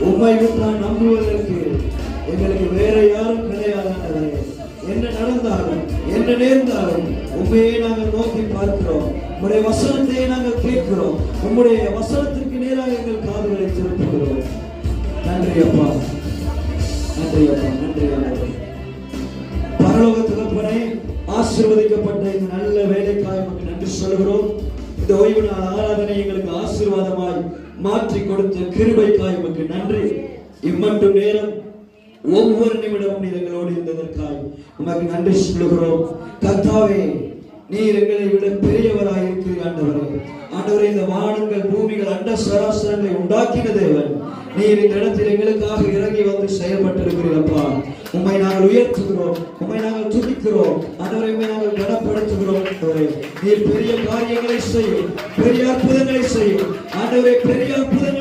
உம்மை நான் நம்புவதற்கு எங்களுக்கு வேற யாரும் கிடையாது. என்ன நடந்தாலும் என்ன நேர்ந்தாலும் உண்மையை நாங்கள் நோக்கி பார்க்கிறோம். உங்களுடைய வசனத்தை நாங்கள் கேட்கிறோம். உங்களுடைய வசனத்திற்கு நேராக எங்கள் காதுகளை திருப்புகிறோம். நன்றி அப்பா, நன்றி அப்பா, நன்றி அப்பா. பரலோக தகப்பனே, ஆசீர்வதிக்கப்பட்ட இந்த நல்ல வேலைக்காக நமக்கு நன்றி சொல்கிறோம். இந்த ஓய்வு நாள் ஆராதனை எங்களுக்கு ஆசீர்வாதமாய் மாற்றி கொடுத்த கிருபைக்காய் நமக்கு நன்றி. இம்மட்டும் நேரம் ஒவ்வொரு நிமிடமும் எங்களோடு இருந்ததற்காய் உமக்கு நன்றி சொல்கிறோம். கர்த்தாவே, நீர் எங்களை விட பெரியவராய் இருக்கிறீர். ஆண்டவரே, இந்த வானங்கள் பூமிகள் அண்ட சராசரங்களை உண்டாக்கின தேவன் நீர் இந்த இடத்தில் எங்களுக்காக இறங்கி வந்து செயல்பட்டிருக்கிறீரப்பா. உம்மை நாங்கள் உயர்த்துகிறோம், உம்மை நாங்கள் துதிக்கிறோம். ஆண்டவரே, உம்மை நாங்கள் கனப்படுத்துகிறோம். ஆண்டவரே, நீர் பெரிய காரியங்களை செய்யும், பெரிய அற்புதங்களை செய்யும். ஆண்டவரே, பெரிய அற்புதங்களை